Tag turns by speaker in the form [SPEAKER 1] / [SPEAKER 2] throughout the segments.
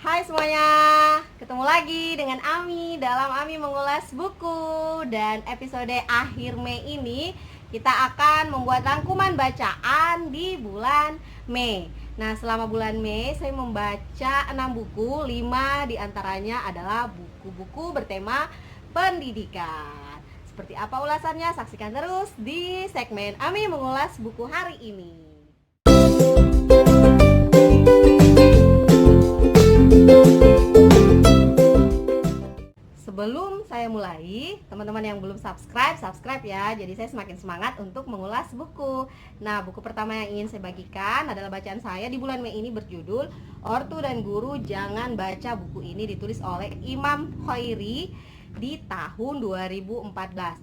[SPEAKER 1] Hai semuanya, ketemu lagi dengan Ami dalam Ami Mengulas Buku. Dan episode akhir Mei ini kita akan membuat rangkuman bacaan di bulan Mei. Nah, selama bulan Mei saya membaca 6 buku, 5 diantaranya adalah buku-buku bertema pendidikan. Seperti apa ulasannya? Saksikan terus di segmen Ami Mengulas Buku hari ini. Sebelum saya mulai, teman-teman yang belum subscribe ya. Jadi saya semakin semangat untuk mengulas buku. Nah, buku pertama yang ingin saya bagikan adalah bacaan saya di bulan Mei ini berjudul Ortu dan Guru Jangan Baca. Buku ini ditulis oleh Imam Khairi di tahun 2014.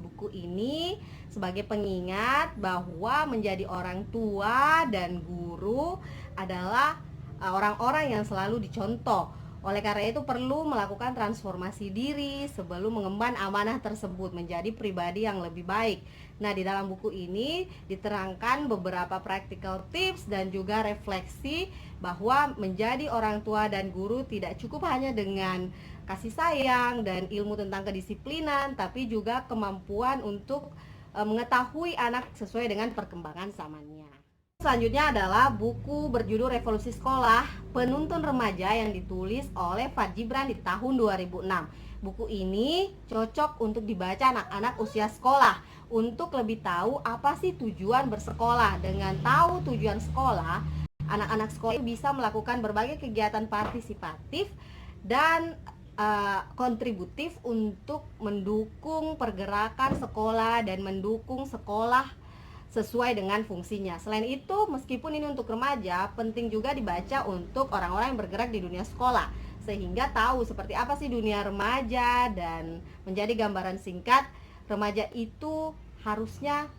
[SPEAKER 1] Buku ini sebagai pengingat bahwa menjadi orang tua dan guru adalah orang-orang yang selalu dicontoh. Oleh karena itu perlu melakukan transformasi diri sebelum mengemban amanah tersebut menjadi pribadi yang lebih baik. Nah, di dalam buku ini diterangkan beberapa practical tips dan juga refleksi bahwa menjadi orang tua dan guru tidak cukup hanya dengan kasih sayang dan ilmu tentang kedisiplinan, tapi juga kemampuan untuk mengetahui anak sesuai dengan perkembangan zamannya. Selanjutnya adalah buku berjudul Revolusi Sekolah Penuntun Remaja yang ditulis oleh Fad Gibran di tahun 2006. Buku ini cocok untuk dibaca anak-anak usia sekolah untuk lebih tahu apa sih tujuan bersekolah. Dengan tahu tujuan sekolah, anak-anak sekolah bisa melakukan berbagai kegiatan partisipatif dan kontributif untuk mendukung pergerakan sekolah dan mendukung sekolah sesuai dengan fungsinya. Selain itu, meskipun ini untuk remaja, penting juga dibaca untuk orang-orang yang bergerak di dunia sekolah, sehingga tahu seperti apa sih dunia remaja dan menjadi gambaran singkat remaja itu harusnya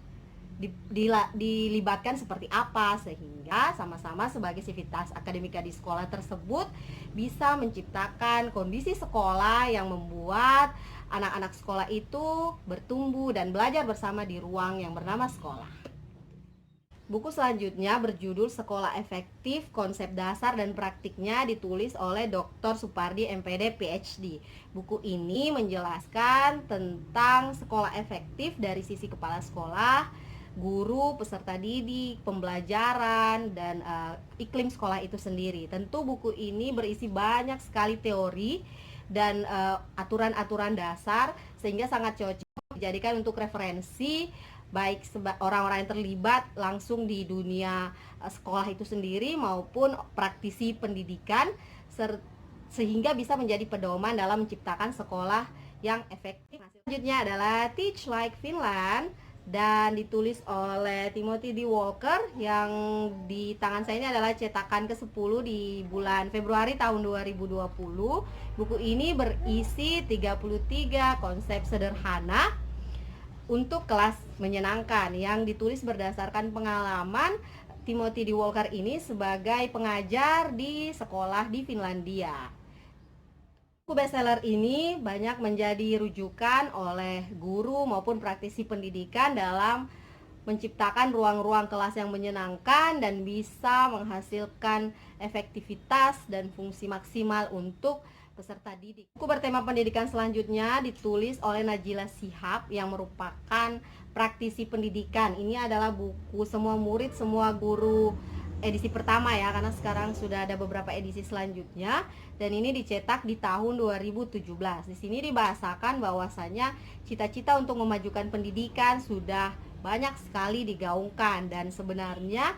[SPEAKER 1] dilibatkan seperti apa, sehingga sama-sama sebagai sivitas akademika di sekolah tersebut bisa menciptakan kondisi sekolah yang membuat anak-anak sekolah itu bertumbuh dan belajar bersama di ruang yang bernama sekolah. Buku selanjutnya berjudul Sekolah Efektif, Konsep Dasar dan Praktiknya ditulis oleh Dr. Supardi MPD PhD. Buku ini menjelaskan tentang sekolah efektif dari sisi kepala sekolah, guru, peserta didik, pembelajaran, dan iklim sekolah itu sendiri. Tentu buku ini berisi banyak sekali teori dan aturan-aturan dasar sehingga sangat cocok dijadikan untuk referensi baik orang-orang yang terlibat langsung di dunia sekolah itu sendiri maupun praktisi pendidikan sehingga bisa menjadi pedoman dalam menciptakan sekolah yang efektif. Selanjutnya adalah Teach Like Finland dan ditulis oleh Timothy D. Walker yang di tangan saya ini adalah cetakan ke-10 di bulan Februari tahun 2020. Buku ini berisi 33 konsep sederhana untuk kelas menyenangkan yang ditulis berdasarkan pengalaman Timothy D. Walker ini sebagai pengajar di sekolah di Finlandia. Buku bestseller ini banyak menjadi rujukan oleh guru maupun praktisi pendidikan dalam menciptakan ruang-ruang kelas yang menyenangkan dan bisa menghasilkan efektivitas dan fungsi maksimal untuk peserta didik. Buku bertema pendidikan selanjutnya ditulis oleh Najila Shihab yang merupakan praktisi pendidikan. Ini adalah buku semua murid, semua guru edisi pertama ya, karena sekarang sudah ada beberapa edisi selanjutnya dan ini dicetak di tahun 2017. Di sini dibahasakan bahwasanya cita-cita untuk memajukan pendidikan sudah banyak sekali digaungkan dan sebenarnya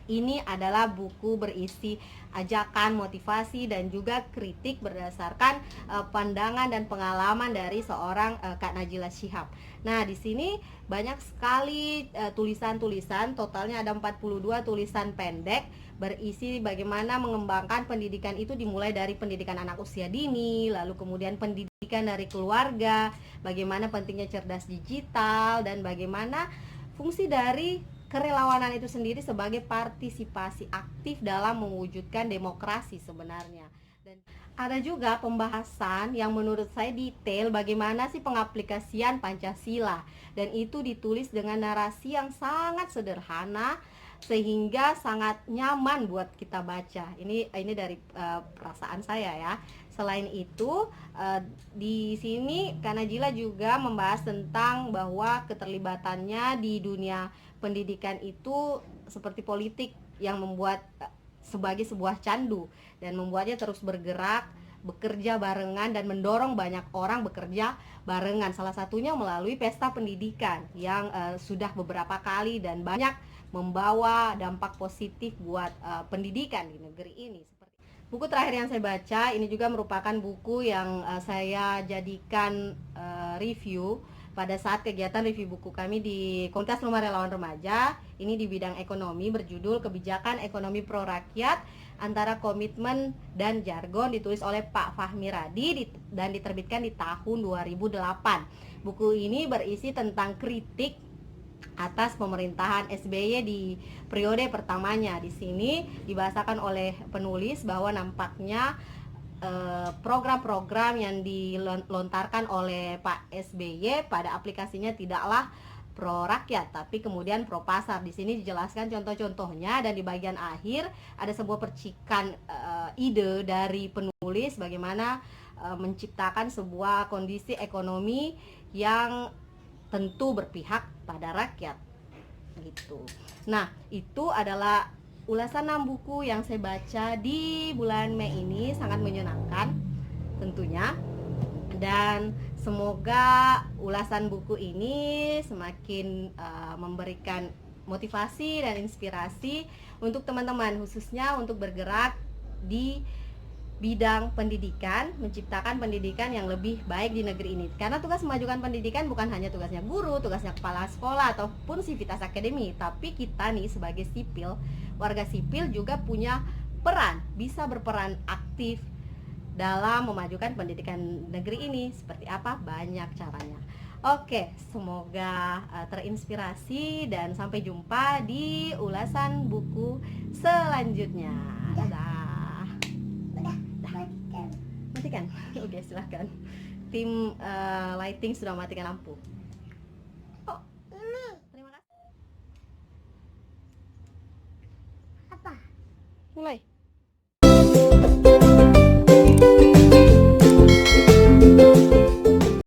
[SPEAKER 1] ini adalah buku berisi ajakan, motivasi, dan juga kritik berdasarkan pandangan dan pengalaman dari seorang Kak Najila Shihab. Nah, di sini banyak sekali tulisan-tulisan, totalnya ada 42 tulisan pendek berisi bagaimana mengembangkan pendidikan itu dimulai dari pendidikan anak usia dini, lalu kemudian pendidikan dari keluarga, bagaimana pentingnya cerdas digital, dan bagaimana fungsi dari kerelawanan itu sendiri sebagai partisipasi aktif dalam mewujudkan demokrasi sebenarnya. Dan ada juga pembahasan yang menurut saya detail bagaimana sih pengaplikasian Pancasila dan itu ditulis dengan narasi yang sangat sederhana sehingga sangat nyaman buat kita baca. Ini dari perasaan saya ya. Selain itu, di sini Kak Najila juga membahas tentang bahwa keterlibatannya di dunia pendidikan itu seperti politik yang membuat sebagai sebuah candu dan membuatnya terus bergerak, bekerja barengan dan mendorong banyak orang bekerja barengan. Salah satunya melalui pesta pendidikan yang sudah beberapa kali dan banyak membawa dampak positif buat pendidikan di negeri ini. Buku terakhir yang saya baca ini juga merupakan buku yang saya jadikan review pada saat kegiatan review buku kami di Komunitas Rumah Relawan Remaja. Ini di bidang ekonomi, berjudul Kebijakan Ekonomi Pro Rakyat Antara Komitmen dan Jargon, ditulis oleh Pak Fahmi Radi dan diterbitkan di tahun 2008. Buku ini berisi tentang kritik atas pemerintahan SBY di periode pertamanya. Di sini dibahasakan oleh penulis bahwa nampaknya program-program yang dilontarkan oleh Pak SBY pada aplikasinya tidaklah pro rakyat, tapi kemudian pro pasar. Di sini dijelaskan contoh-contohnya dan di bagian akhir ada sebuah percikan ide dari penulis bagaimana menciptakan sebuah kondisi ekonomi yang tentu berpihak pada rakyat gitu. Nah, itu adalah ulasan 6 buku yang saya baca di bulan Mei ini, sangat menyenangkan tentunya. Dan semoga ulasan buku ini semakin memberikan motivasi dan inspirasi untuk teman-teman, khususnya untuk bergerak di bidang pendidikan, menciptakan pendidikan yang lebih baik di negeri ini. Karena tugas memajukan pendidikan bukan hanya tugasnya guru, tugasnya kepala sekolah ataupun sivitas akademi, tapi kita nih sebagai sipil, warga sipil juga punya peran, bisa berperan aktif dalam memajukan pendidikan negeri ini. Seperti apa? Banyak caranya. Oke, semoga terinspirasi dan sampai jumpa di ulasan buku selanjutnya. Dadah. Matikan. Oke, silahkan. Tim lighting sudah matikan lampu. Oh, terima kasih.
[SPEAKER 2] Apa?
[SPEAKER 1] Mulai.